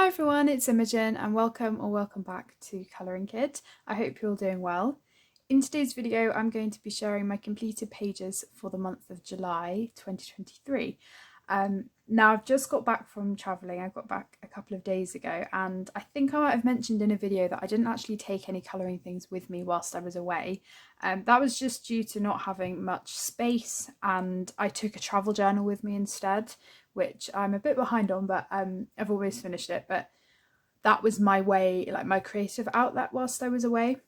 Hi everyone, it's Imogen and welcome back to Colouring Kid. I hope you're all doing well. In today's video I'm going to be sharing my completed pages for the month of July 2023. Now I've just got back from travelling. I got back a couple of days ago and I think I might have mentioned in a video that I didn't actually take any colouring things with me whilst I was away. That was just due to not having much space, and I took a travel journal with me instead, which I'm a bit behind on, but I've always finished it. But that was my way, like my creative outlet whilst I was away.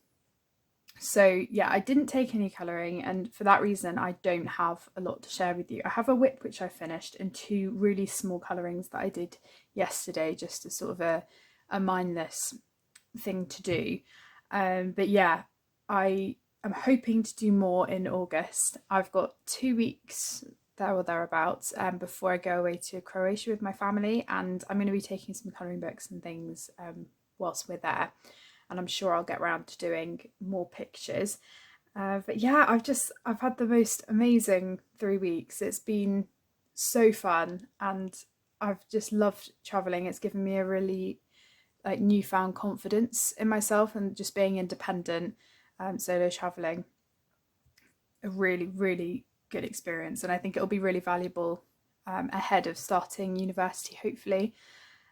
So yeah, I didn't take any colouring, and for that reason I don't have a lot to share with you. I have a whip which I finished and two really small colourings that I did yesterday, just as sort of a mindless thing to do. But yeah, I am hoping to do more in August. I've got 2 weeks there or thereabouts before I go away to Croatia with my family, and I'm going to be taking some colouring books and things whilst we're there, and I'm sure I'll get around to doing more pictures. But yeah, I've had the most amazing 3 weeks. It's been so fun and I've just loved travelling. It's given me a really like newfound confidence in myself, and just being independent, solo traveling, a really good experience, and I think it'll be really valuable ahead of starting university, hopefully,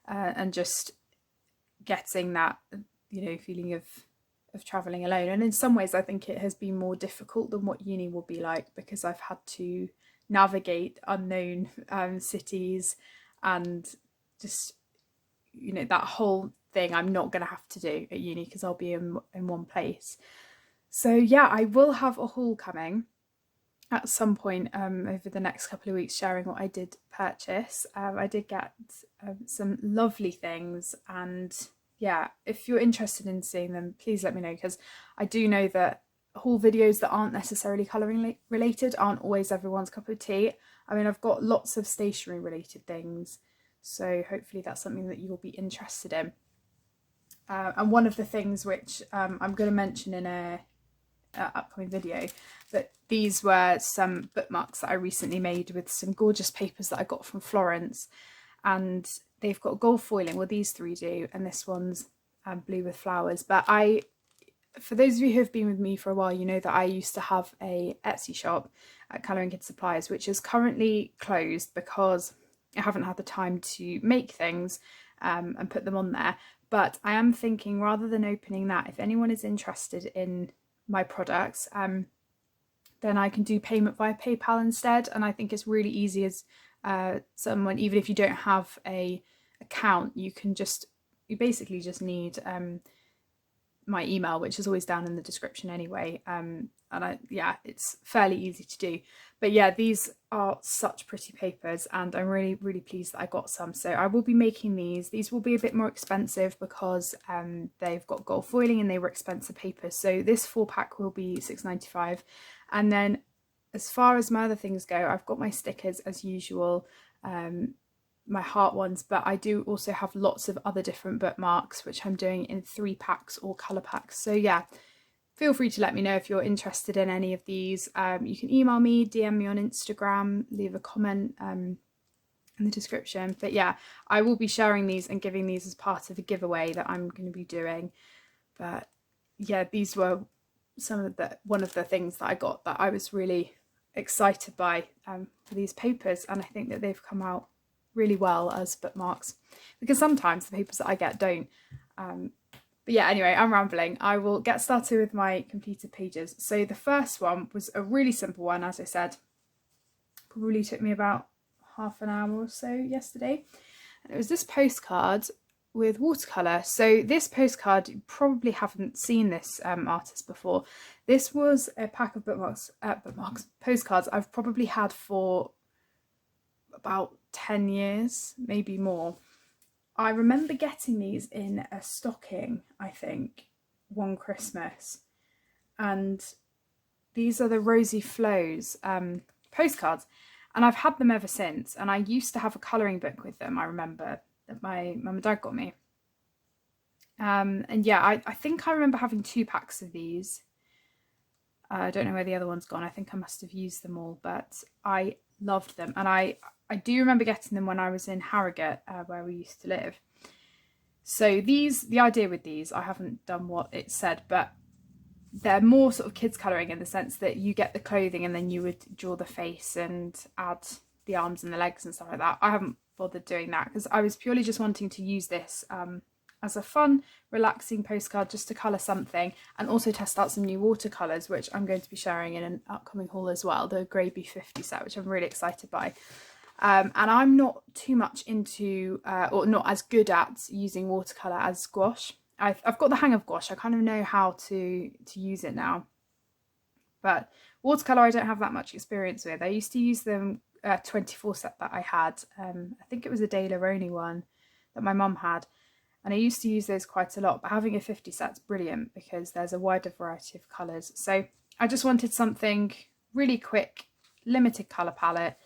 and just getting that feeling of traveling alone. And in some ways I think it has been more difficult than what uni will be like, because I've had to navigate unknown cities and just that whole thing I'm not going to have to do at uni because I'll be in one place. So yeah, I will have a haul coming at some point over the next couple of weeks, sharing what I did purchase. I did get some lovely things, and yeah, if you're interested in seeing them, please let me know, because I do know that haul videos that aren't necessarily colouring related aren't always everyone's cup of tea. I mean, I've got lots of stationery related things, so hopefully that's something that you'll be interested in. And one of the things which I'm going to mention in a upcoming video, but these were some bookmarks that I recently made with some gorgeous papers that I got from Florence, and they've got gold foiling. Well, these three do, and this one's blue with flowers. But for those of you who have been with me for a while, you know that I used to have a Etsy shop at Colouring Kid Supplies, which is currently closed because I haven't had the time to make things and put them on there. But I am thinking, rather than opening that, if anyone is interested in my products, then I can do payment via PayPal instead. And I think it's really easy as someone, even if you don't have a account, you basically just need my email, which is always down in the description anyway. Yeah, it's fairly easy to do. But yeah, these are such pretty papers, and I'm really pleased that I got some. So I will be making these. These will be a bit more expensive because they've got gold foiling and they were expensive papers. So this 4-pack will be £6.95. And then as far as my other things go, I've got my stickers as usual, my heart ones, but I do also have lots of other different bookmarks which I'm doing in 3-packs or colour packs. So yeah, feel free to let me know if you're interested in any of these. You can email me, DM me on Instagram, leave a comment in the description. But yeah, I will be sharing these and giving these as part of a giveaway that I'm going to be doing. But yeah, these were one of the things that I got that I was really excited by for these papers, and I think that they've come out really well as bookmarks, because sometimes the papers that I get don't. But yeah, anyway, I'm rambling. I will get started with my completed pages. So the first one was a really simple one, as I said. Probably took me about half an hour or so yesterday. And it was this postcard with watercolour. So this postcard, you probably haven't seen this artist before. This was a pack of postcards I've probably had for about 10 years, maybe more. I remember getting these in a stocking, I think, one Christmas, and these are the Rosy Flows postcards, and I've had them ever since. And I used to have a colouring book with them, I remember, that my mum and dad got me. And yeah, I think I remember having 2 packs of these. I don't know where the other one's gone. I think I must have used them all, but I loved them. And I do remember getting them when I was in Harrogate, where we used to live. So the idea with these, I haven't done what it said, but they're more sort of kids colouring in the sense that you get the clothing and then you would draw the face and add the arms and the legs and stuff like that. I haven't bothered doing that because I was purely just wanting to use this as a fun, relaxing postcard just to colour something, and also test out some new watercolours, which I'm going to be sharing in an upcoming haul as well, the Grey B50 set, which I'm really excited by. And I'm not too much into, or not as good at using watercolour as gouache. I've got the hang of gouache, I kind of know how to use it now. But watercolour I don't have that much experience with. I used to use them 24 set that I had. I think it was a De Laroni one that my mum had. And I used to use those quite a lot, but having a 50 set's brilliant because there's a wider variety of colours. So I just wanted something really quick, limited colour palette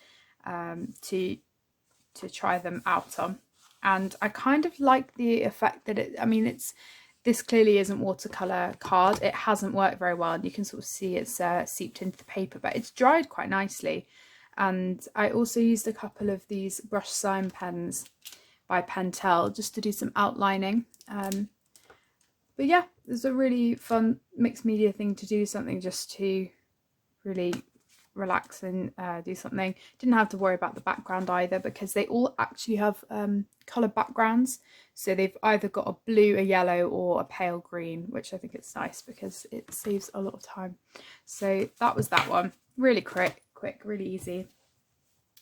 to try them out on. And I kind of like the effect that this clearly isn't watercolour card. It hasn't worked very well, and you can sort of see it's seeped into the paper, but it's dried quite nicely. And I also used a couple of these brush sign pens by Pentel just to do some outlining. But yeah, it's a really fun mixed media thing to do, something just to really relax and do something. Didn't have to worry about the background either because they all actually have coloured backgrounds. So they've either got a blue, a yellow or a pale green, which I think it's nice because it saves a lot of time. So that was that one. Really quick, really easy.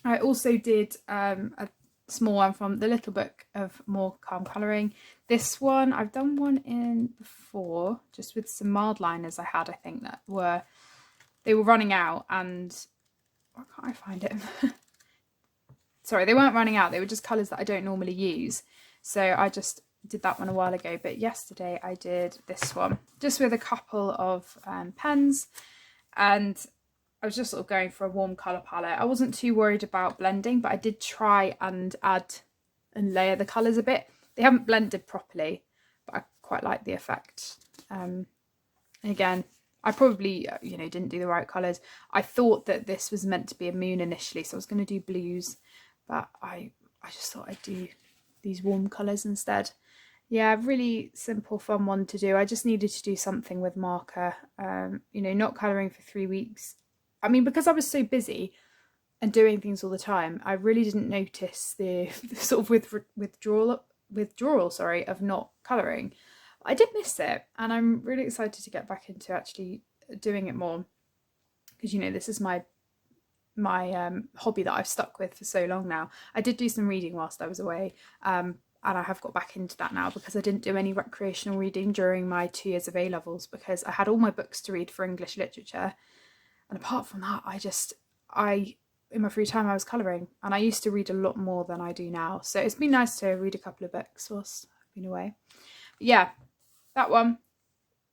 I also did a small one from the Little Book of More Calm Colouring. This one, I've done one in before, just with some mild liners I had, I think, that they were running out, and why can't I find it? Sorry, they weren't running out, they were just colours that I don't normally use. So I just did that one a while ago, but yesterday I did this one, just with a couple of pens, and I was just sort of going for a warm colour palette. I wasn't too worried about blending, but I did try and add and layer the colours a bit. They haven't blended properly, but I quite like the effect. Again, I probably, didn't do the right colours. I thought that this was meant to be a moon initially, so I was going to do blues, but I just thought I'd do these warm colours instead. Yeah, really simple, fun one to do. I just needed to do something with marker, not colouring for 3 weeks. I mean, because I was so busy and doing things all the time, I really didn't notice the sort of withdrawal of not colouring. I did miss it, and I'm really excited to get back into actually doing it more because, this is my hobby that I've stuck with for so long now. I did do some reading whilst I was away, and I have got back into that now because I didn't do any recreational reading during my 2 years of A-levels because I had all my books to read for English literature. And apart from that, in my free time I was colouring, and I used to read a lot more than I do now. So it's been nice to read a couple of books whilst I've been away. But yeah, that one,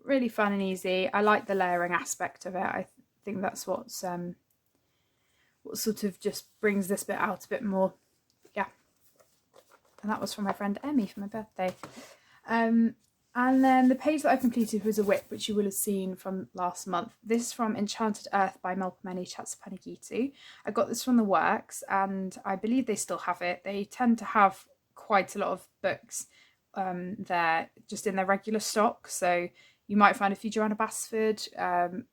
really fun and easy. I like the layering aspect of it. I think that's what sort of just brings this bit out a bit more. Yeah. And that was from my friend Emmy for my birthday. And then the page that I completed was a whip, which you will have seen from last month. This is from Enchanted Earth by Melpomene Chatsapanegitu. I got this from the Works, and I believe they still have it. They tend to have quite a lot of books there, just in their regular stock. So you might find a few Joanna Basford.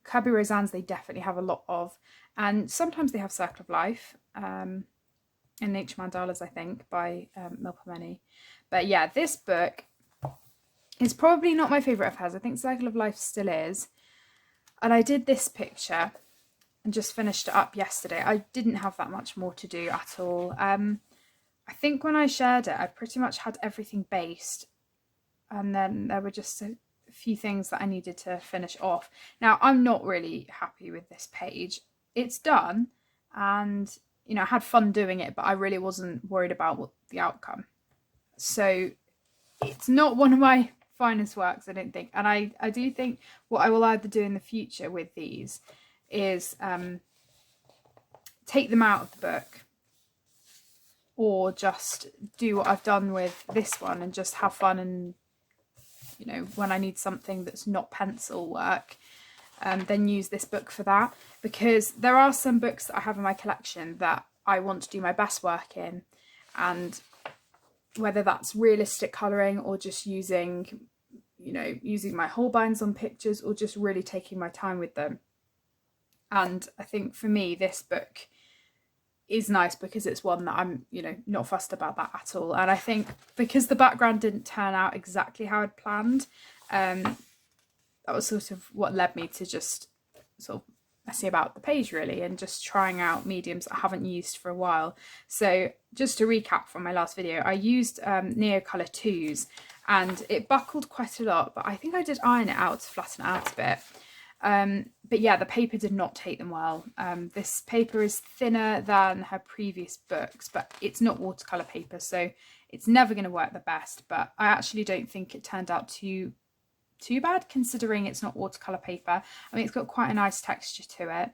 Kirby Roseanne's they definitely have a lot of. And sometimes they have Circle of Life and Nature Mandalas, I think, by Melpomene. But yeah, this book, it's probably not my favourite of hers. I think Cycle of Life still is. And I did this picture and just finished it up yesterday. I didn't have that much more to do at all. I think when I shared it, I pretty much had everything based. And then there were just a few things that I needed to finish off. Now, I'm not really happy with this page. It's done, and, I had fun doing it, but I really wasn't worried about the outcome. So it's not one of my finest works, I don't think. And I do think what I will either do in the future with these is take them out of the book, or just do what I've done with this one and just have fun, and when I need something that's not pencil work, then use this book for that. Because there are some books that I have in my collection that I want to do my best work in, and whether that's realistic colouring or just using, you know, using my Holbeins on pictures or just really taking my time with them. And I think for me, this book is nice because it's one that I'm, you know, not fussed about that at all. And I think because the background didn't turn out exactly how I'd planned, that was sort of what led me to just sort of messing about the page really and just trying out mediums I haven't used for a while. So just to recap from my last video, I used Neocolor 2s and it buckled quite a lot, but I think I did iron it out to flatten it out a bit. But yeah, the paper did not take them well. This paper is thinner than her previous books, but it's not watercolour paper, so it's never going to work the best. But I actually don't think it turned out too bad, considering it's not watercolour paper. I mean, it's got quite a nice texture to it.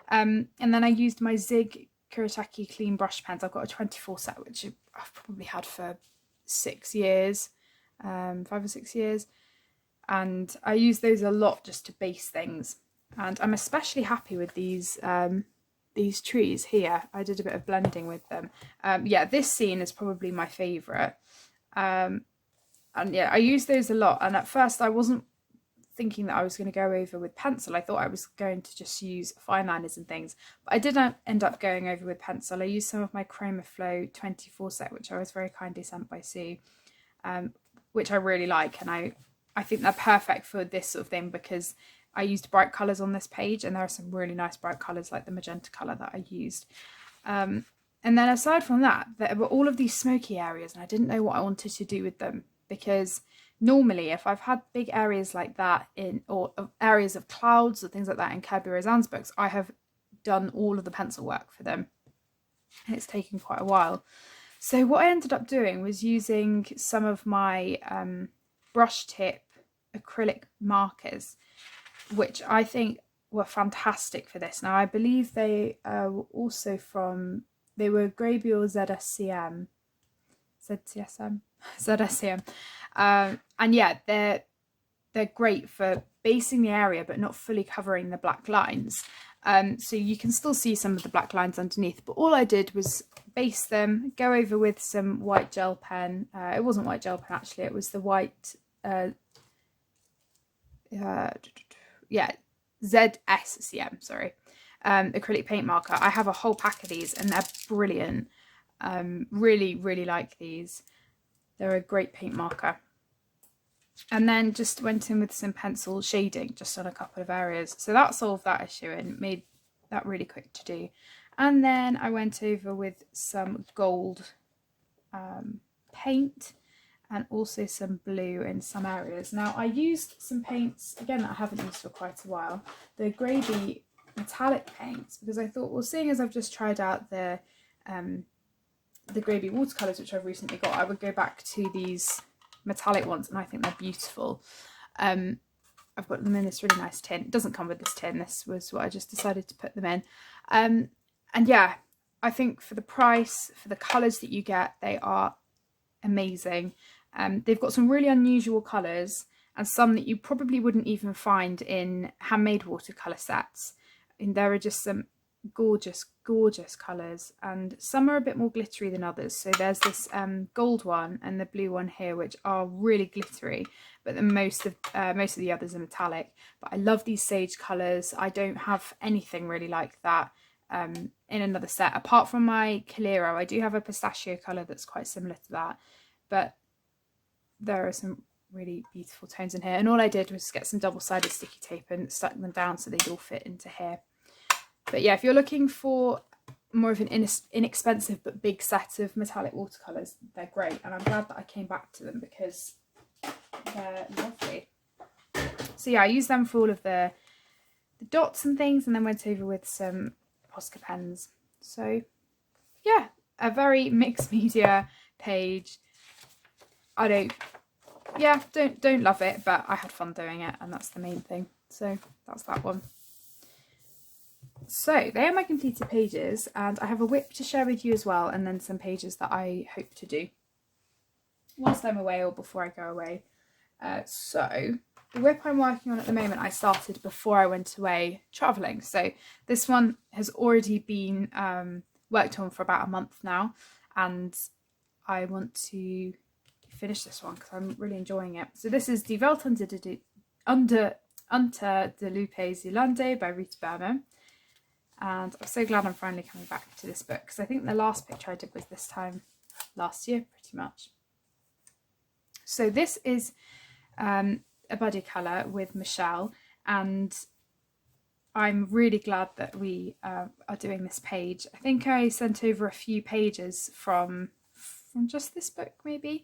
And then I used my Zig Kuretake clean brush pens. I've got a 24 set, which I've probably had for 6 years, 5 or 6 years. And I use those a lot just to base things. And I'm especially happy with these trees here. I did a bit of blending with them. Yeah, this scene is probably my favourite. And yeah, I use those a lot. And at first I wasn't thinking that I was going to go over with pencil. I thought I was going to just use fine liners and things. But I didn't end up going over with pencil. I used some of my Chroma Flow 24 set, which I was very kindly sent by Sue, which I really like. And I think they're perfect for this sort of thing because I used bright colours on this page and there are some really nice bright colours like the magenta colour that I used. And then aside from that, there were all of these smoky areas and I didn't know what I wanted to do with them, because normally if I've had big areas like that or areas of clouds or things like that in Kirby Roseanne's books, I have done all of the pencil work for them and it's taken quite a while. So what I ended up doing was using some of my brush tip acrylic markers, which I think were fantastic for this. Now I believe they were also they were Graybiel ZSCM, and yeah, they're great for basing the area but not fully covering the black lines. So you can still see some of the black lines underneath, but all I did was base them, go over with some white gel pen. It wasn't white gel pen actually, it was the white ZSCM, sorry, acrylic paint marker. I have a whole pack of these and they're brilliant. Really like these. They're a great paint marker. And then just went in with some pencil shading just on a couple of areas. So that solved that issue and made that really quick to do. And then I went over with some gold paint and also some blue in some areas. Now I used some paints, again, that I haven't used for quite a while, the Grady metallic paints, because I thought, well, seeing as I've just tried out the Grady watercolours, which I've recently got, I would go back to these metallic ones, and I think they're beautiful. I've got them in this really nice tin. It doesn't come with this tin, this was what I just decided to put them in. And yeah, I think for the price, for the colours that you get, they are amazing. They've got some really unusual colours and some that you probably wouldn't even find in handmade watercolour sets. And there are just some gorgeous colours, and some are a bit more glittery than others. So there's this gold one and the blue one here, which are really glittery, but most of the others are metallic. But I love these sage colours. I don't have anything really like that in another set apart from my Calero. I do have a pistachio colour that's quite similar to that, but there are some really beautiful tones in here. And all I did was get some double-sided sticky tape and stuck them down so they'd all fit into here. But yeah, if you're looking for more of an inexpensive but big set of metallic watercolours, they're great. And I'm glad that I came back to them because they're lovely. So yeah, I used them for all of the dots and things, and then went over with some Posca pens. So yeah, a very mixed media page. I don't love it, but I had fun doing it, and that's the main thing. So that's that one. So they are my completed pages, and I have a whip to share with you as well, and then some pages that I hope to do whilst I'm away or before I go away. So the whip I'm working on at the moment I started before I went away travelling. So this one has already been worked on for about a month now, and I want to finish this one because I'm really enjoying it. So this is Die Welt unter de Lupe Zealandais by Rita Berman. And I'm so glad I'm finally coming back to this book because I think the last picture I did was this time last year, pretty much. So this is a buddy colour with Michelle, and I'm really glad that we are doing this page. I think I sent over a few pages from just this book maybe,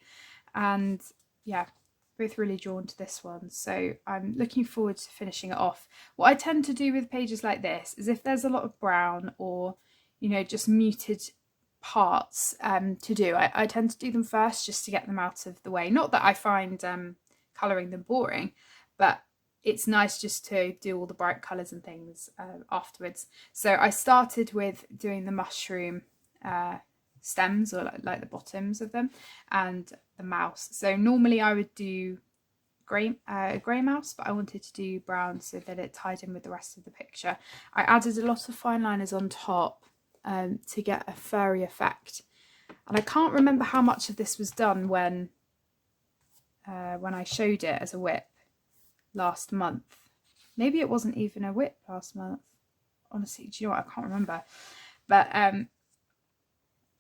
and yeah, both really drawn to this one, so I'm looking forward to finishing it off. What I tend to do with pages like this is if there's a lot of brown or, you know, just muted parts to do, I tend to do them first just to get them out of the way. Not that I find colouring them boring, but it's nice just to do all the bright colours and things afterwards. So I started with doing the mushroom stems, or like the bottoms of them, and the mouse. So normally I would do grey mouse, but I wanted to do brown so that it tied in with the rest of the picture. I added a lot of fine liners on top to get a furry effect, and I can't remember how much of this was done when I showed it as a whip last month. Maybe it wasn't even a whip last month, honestly. Do you know what, I can't remember. But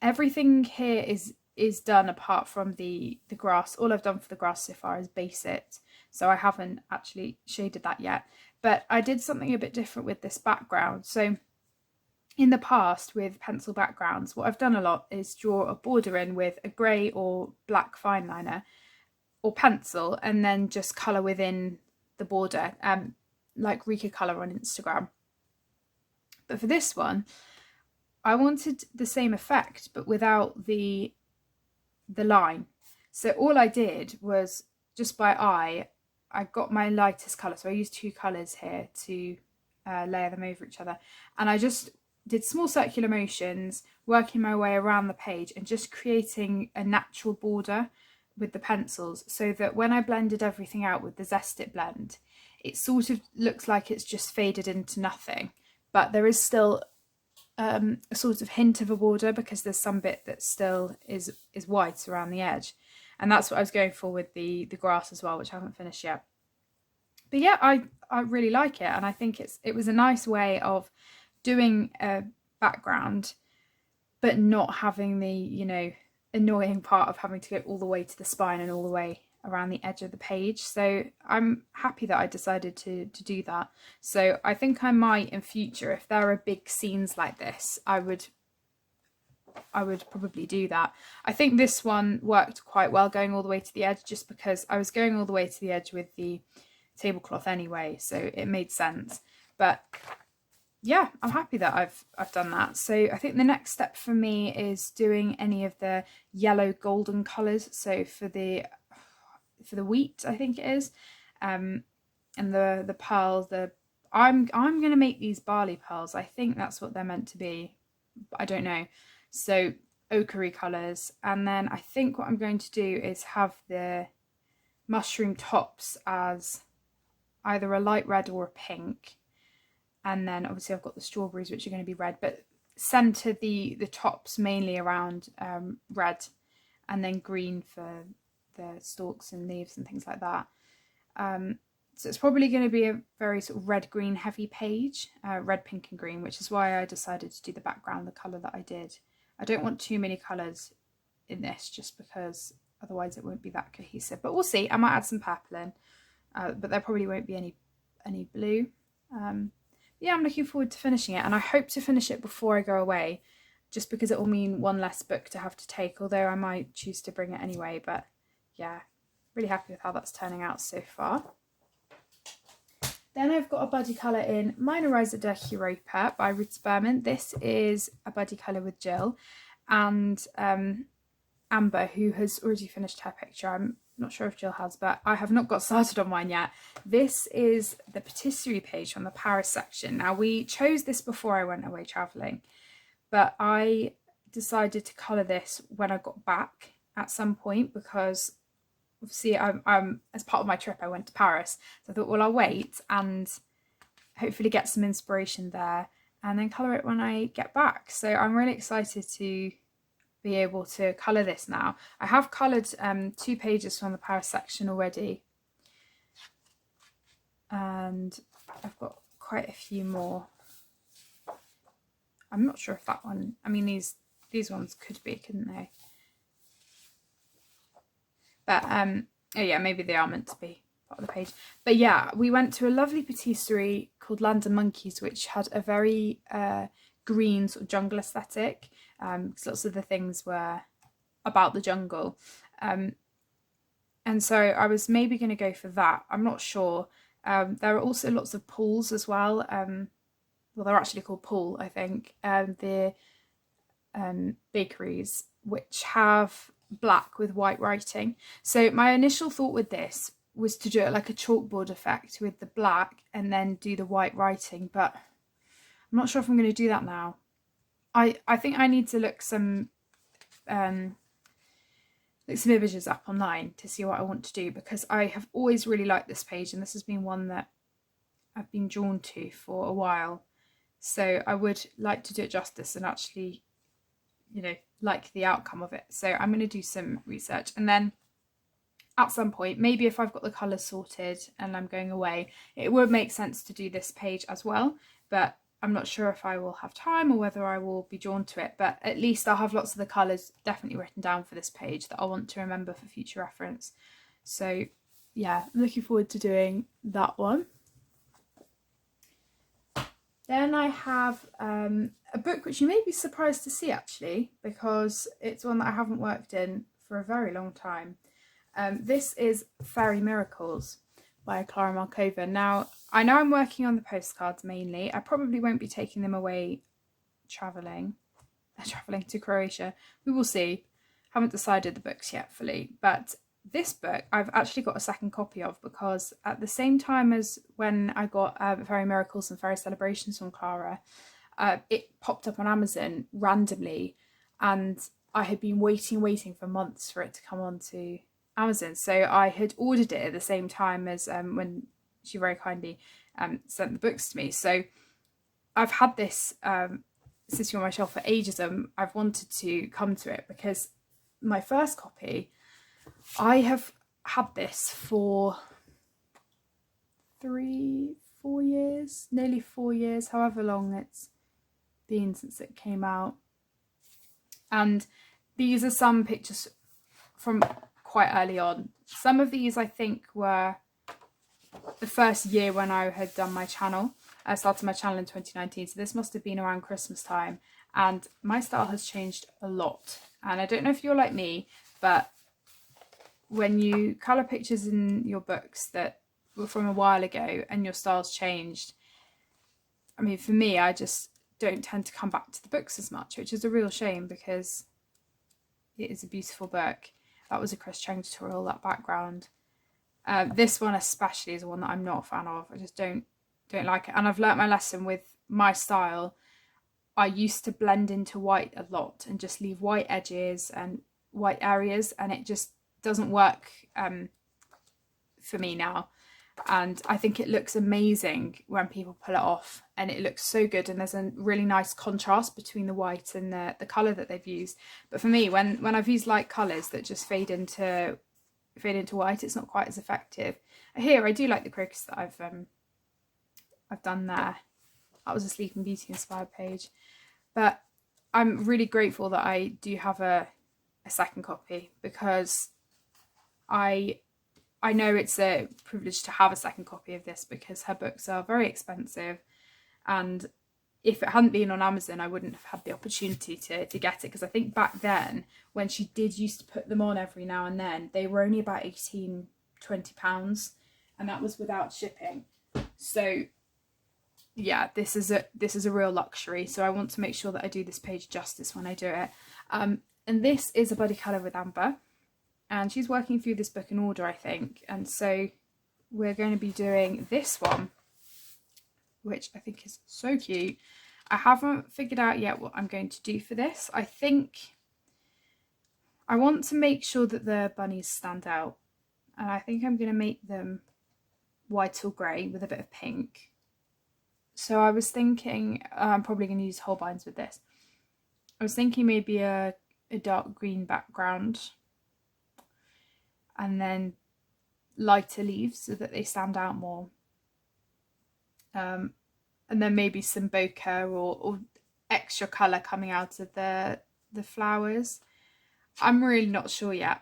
everything here is done apart from the grass. All I've done for the grass so far is base it, so I haven't actually shaded that yet. But I did something a bit different with this background. So in the past with pencil backgrounds, what I've done a lot is draw a border in with a grey or black fine liner or pencil, and then just colour within the border, like Rika Colour on Instagram. But for this one, I wanted the same effect but without the line. So all I did was just by eye, I got my lightest colour, so I used two colours here to layer them over each other, and I just did small circular motions, working my way around the page and just creating a natural border with the pencils, so that when I blended everything out with the Zest It blend, it sort of looks like it's just faded into nothing, but there is still a sort of hint of a border because there's some bit that still is white around the edge, and that's what I was going for with the grass as well, which I haven't finished yet. But yeah, I really like it, and I think it was a nice way of doing a background but not having the, you know, annoying part of having to go all the way to the spine and all the way around the edge of the page. So I'm happy that I decided to do that. So I think I might in future, if there are big scenes like this, I would probably do that. I think this one worked quite well going all the way to the edge, just because I was going all the way to the edge with the tablecloth anyway, so it made sense. But yeah, I'm happy that I've done that. So I think the next step for me is doing any of the yellow golden colours. So for the wheat, I think it is, and the pearls. I'm gonna make these barley pearls. I think that's what they're meant to be. I don't know. So ochre colours, and then I think what I'm going to do is have the mushroom tops as either a light red or a pink. And then obviously I've got the strawberries, which are going to be red, but centre the tops mainly around red, and then green for the stalks and leaves and things like that. So it's probably going to be a very sort of red, green heavy page, red, pink and green, which is why I decided to do the background the colour that I did. I don't want too many colours in this, just because otherwise it won't be that cohesive. But we'll see. I might add some purple in, but there probably won't be any blue. Yeah, I'm looking forward to finishing it, and I hope to finish it before I go away, just because it will mean one less book to have to take, although I might choose to bring it anyway. But yeah, really happy with how that's turning out so far. Then I've got a buddy colour in Minorizer der Europa by Rita Berman. This is a buddy colour with Jill and Amber, who has already finished her picture. I'm not sure if Jill has, but I have not got started on mine yet. This is the Patisserie page from the Paris section. Now, we chose this before I went away travelling, but I decided to colour this when I got back at some point, because obviously I'm as part of my trip I went to Paris, so I thought, well, I'll wait and hopefully get some inspiration there and then colour it when I get back. So I'm really excited to be able to colour this now. I have coloured 2 pages from the Paris section already, and I've got quite a few more. I'm not sure if that one, I mean these ones could be, couldn't they? But oh yeah, maybe they are meant to be part of the page. But yeah, we went to a lovely patisserie called Land of Monkeys, which had a very green sort of jungle aesthetic, because lots of the things were about the jungle. And so I was maybe going to go for that. I'm not sure. There are also lots of pools as well. Well, they're actually called pool, I think. The bakeries, which have black with white writing. So my initial thought with this was to do it like a chalkboard effect with the black and then do the white writing, but I'm not sure if I'm going to do that now. I think I need to look some images up online to see what I want to do, because I have always really liked this page, and this has been one that I've been drawn to for a while. So I would like to do it justice and actually, you know, like the outcome of it. So I'm going to do some research, and then at some point, maybe if I've got the colours sorted and I'm going away, it would make sense to do this page as well, but I'm not sure if I will have time or whether I will be drawn to it. But at least I'll have lots of the colours definitely written down for this page that I'll want to remember for future reference. So yeah, I'm looking forward to doing that one. Then I have a book which you may be surprised to see, actually, because it's one that I haven't worked in for a very long time. This is Fairy Miracles by Clara Markova. Now, I know I'm working on the postcards mainly. I probably won't be taking them away travelling to Croatia. We will see. Haven't decided the books yet fully, but this book I've actually got a second copy of, because at the same time as when I got Fairy Miracles and Fairy Celebrations from Clara, it popped up on Amazon randomly, and I had been waiting for months for it to come onto Amazon. So I had ordered it at the same time as when she very kindly sent the books to me. So I've had this sitting on my shelf for ages, and I've wanted to come to it, because my first copy, I have had this for 3-4 years, nearly 4 years, however long it's been since it came out. And these are some pictures from quite early on. Some of these I think were the first year when I had done my channel. I started my channel in 2019, so this must have been around Christmas time, and my style has changed a lot. And I don't know if you're like me, but when you colour pictures in your books that were from a while ago and your style's changed, I mean, for me, I just don't tend to come back to the books as much, which is a real shame, because it is a beautiful book. That was a Chris Cheng tutorial, that background. This one especially is one that I'm not a fan of. I just don't like it, and I've learnt my lesson with my style. I used to blend into white a lot and just leave white edges and white areas, and it just doesn't work for me now. And I think it looks amazing when people pull it off, and it looks so good, and there's a really nice contrast between the white and the colour that they've used. But for me, when I've used light colours that just fade into white, it's not quite as effective. Here I do like the crocus that I've done there. That was a Sleeping Beauty inspired page. But I'm really grateful that I do have a second copy, because I know it's a privilege to have a second copy of this, because her books are very expensive, and if it hadn't been on Amazon I wouldn't have had the opportunity to get it, because I think back then, when she did used to put them on every now and then, they were only about £18-20, and that was without shipping. So yeah, this is a real luxury, so I want to make sure that I do this page justice when I do it. And this is a buddy colour with Amber, and she's working through this book in order, I think, and so we're going to be doing this one, which I think is so cute. I haven't figured out yet what I'm going to do for this. I think I want to make sure that the bunnies stand out, and I think I'm going to make them white or grey with a bit of pink. So I was thinking, I'm probably going to use Holbeins with this. I was thinking maybe a a dark green background, and then lighter leaves so that they stand out more. And then maybe some bokeh or extra colour coming out of the flowers. I'm really not sure yet,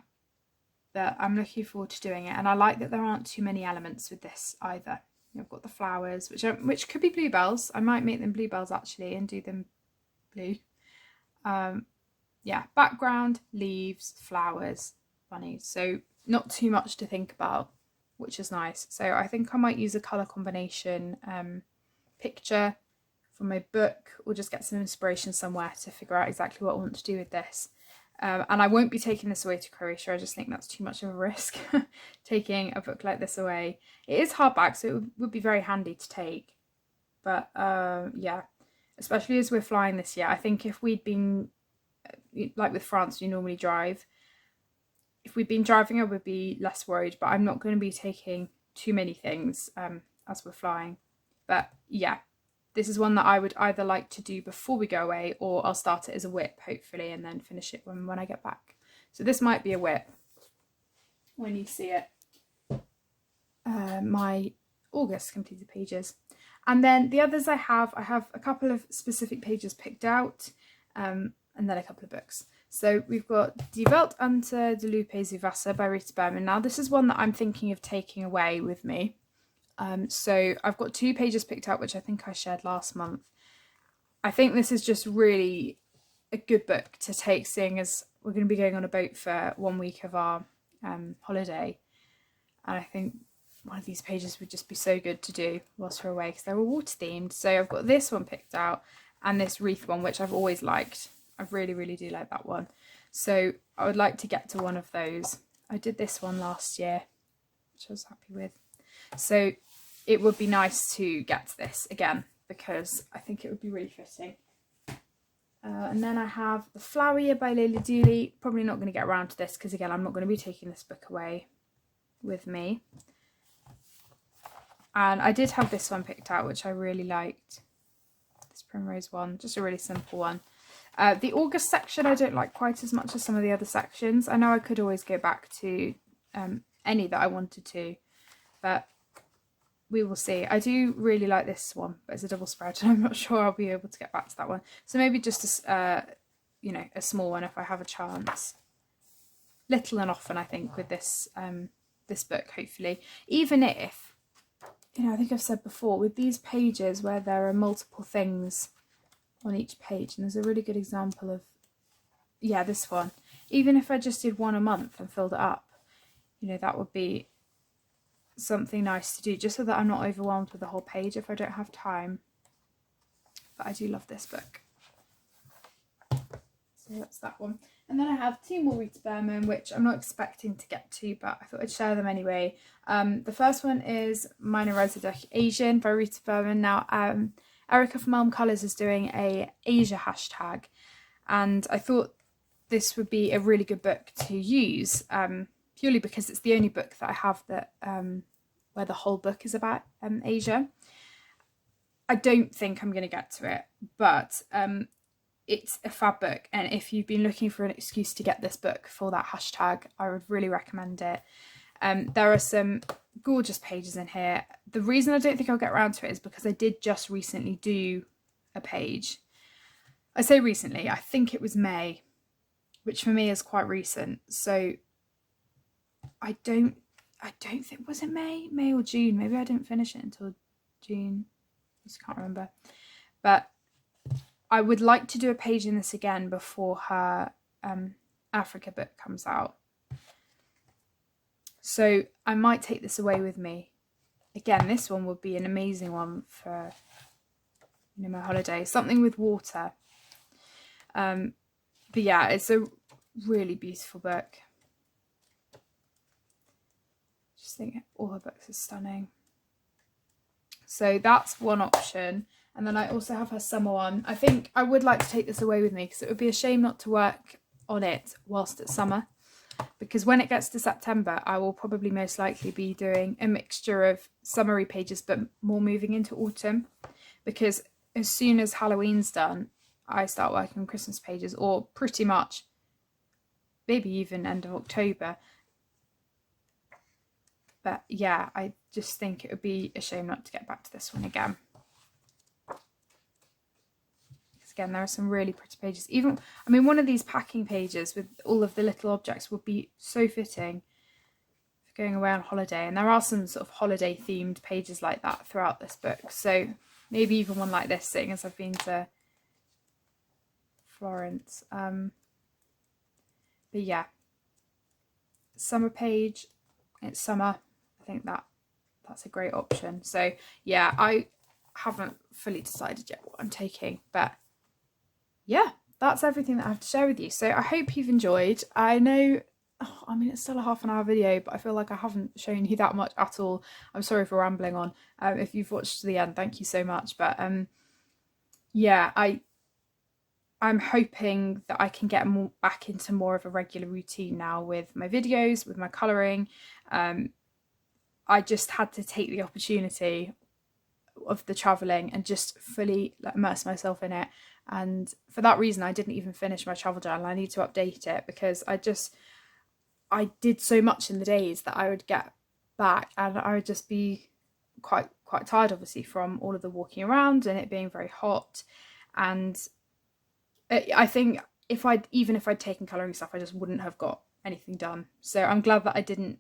but I'm looking forward to doing it. And I like that there aren't too many elements with this either. I've got the flowers, which could be bluebells. I might make them bluebells actually and do them blue. Yeah, background, leaves, flowers, bunnies. So not too much to think about, which is nice. So I think I might use a colour combination picture from my book, or just get some inspiration somewhere to figure out exactly what I want to do with this. And I won't be taking this away to Croatia. I just think that's too much of a risk, taking a book like this away. It is hardback, so it would be very handy to take. But yeah, especially as we're flying this year. I think if we'd been, like with France, you normally drive. If we'd been driving, I would be less worried. But I'm not going to be taking too many things as we're flying. But yeah, this is one that I would either like to do before we go away, or I'll start it as a whip, hopefully, and then finish it when I get back. So this might be a whip when you see it. My August completed pages. And then the others I have a couple of specific pages picked out, and then a couple of books. So we've got Die Welt unter de Lupesa Wasser by Rita Berman. Now this is one that I'm thinking of taking away with me. So I've got 2 pages picked out, which I think I shared last month. I think this is just really a good book to take, seeing as we're going to be going on a boat for 1 week of our holiday. And I think one of these pages would just be so good to do whilst we're away, because they're all water themed. So I've got this one picked out and this wreath one, which I've always liked. I really, really do like that one. So I would like to get to one of those. I did this one last year, which I was happy with. So it would be nice to get to this again, because I think it would be really fitting. And then I have the Flouria by Leila Dooley. Probably not going to get around to this because, again, I'm not going to be taking this book away with me. And I did have this one picked out, which I really liked. This Primrose one, just a really simple one. The August section I don't like quite as much as some of the other sections. I know I could always go back to any that I wanted to, but we will see. I do really like this one, but it's a double spread, and I'm not sure I'll be able to get back to that one. So maybe just a, you know, a small one if I have a chance. Little and often, I think, with this this book, hopefully. Even if, you know, I think I've said before, with these pages where there are multiple things on each page, and there's a really good example of, yeah, this one. Even if I just did one a month and filled it up, you know, that would be something nice to do, just so that I'm not overwhelmed with the whole page if I don't have time. But I do love this book. So that's that one. And then I have 2 more Rita Berman, which I'm not expecting to get to, but I thought I'd share them anyway. The first one is Minorizer durch Asian by Rita Berman. Now, Erica from Elm Colours is doing a Asia hashtag, and I thought this would be a really good book to use, purely because it's the only book that I have that where the whole book is about Asia. I don't think I'm going to get to it, but it's a fab book, and if you've been looking for an excuse to get this book for that hashtag, I would really recommend it. There are some gorgeous pages in here. The reason I don't think I'll get around to it is because I did just recently do a page. I say recently, I think it was May, which for me is quite recent. So I don't think, was it May or June? Maybe I didn't finish it until June. I just can't remember. But I would like to do a page in this again before her Africa book comes out. So I might take this away with me. Again, this one would be an amazing one for, you know, my holiday. Something with water. But yeah, it's a really beautiful book. Just think all her books are stunning. So that's one option. And then I also have her summer one. I think I would like to take this away with me, because it would be a shame not to work on it whilst it's summer. Because when it gets to September, I will probably most likely be doing a mixture of summary pages, but more moving into autumn. Because as soon as Halloween's done, I start working on Christmas pages, or pretty much maybe even end of October. But yeah, I just think it would be a shame not to get back to this one again. Because again, there are some really pretty pages. Even, I mean, one of these packing pages with all of the little objects would be so fitting for going away on holiday. And there are some sort of holiday themed pages like that throughout this book. So maybe even one like this, seeing as I've been to Florence. But yeah, summer page, it's summer. I think that's a great option. So yeah, I haven't fully decided yet what I'm taking, but yeah, that's everything that I have to share with you. So I hope you've enjoyed. I know, I mean, it's still a half-an-hour video, but I feel like I haven't shown you that much at all. I'm sorry for rambling on. If you've watched to the end, thank you so much. But yeah, I'm hoping that I can get back into more of a regular routine now with my videos, with my colouring. I just had to take the opportunity of the travelling and just fully immerse myself in it. And for that reason, I didn't even finish my travel journal. I need to update it because I did so much in the days that I would get back and I would just be quite tired, obviously, from all of the walking around and it being very hot. And I think even if I'd taken colouring stuff, I just wouldn't have got anything done. So I'm glad that I didn't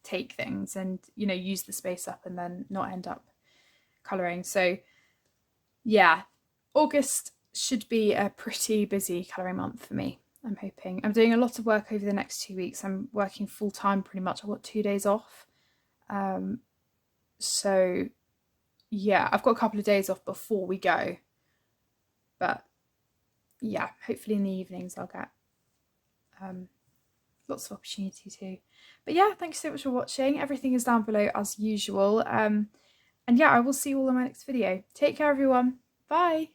take things and, you know, use the space up and then not end up colouring. So yeah, August should be a pretty busy colouring month for me. I'm hoping. I'm doing a lot of work over the next 2 weeks. I'm working full time pretty much. I've got 2 days off. So yeah, I've got a couple of days off before we go. But yeah, hopefully in the evenings I'll get lots of opportunity too. But yeah, thanks so much for watching. Everything is down below as usual. And yeah, I will see you all in my next video. Take care, everyone. Bye.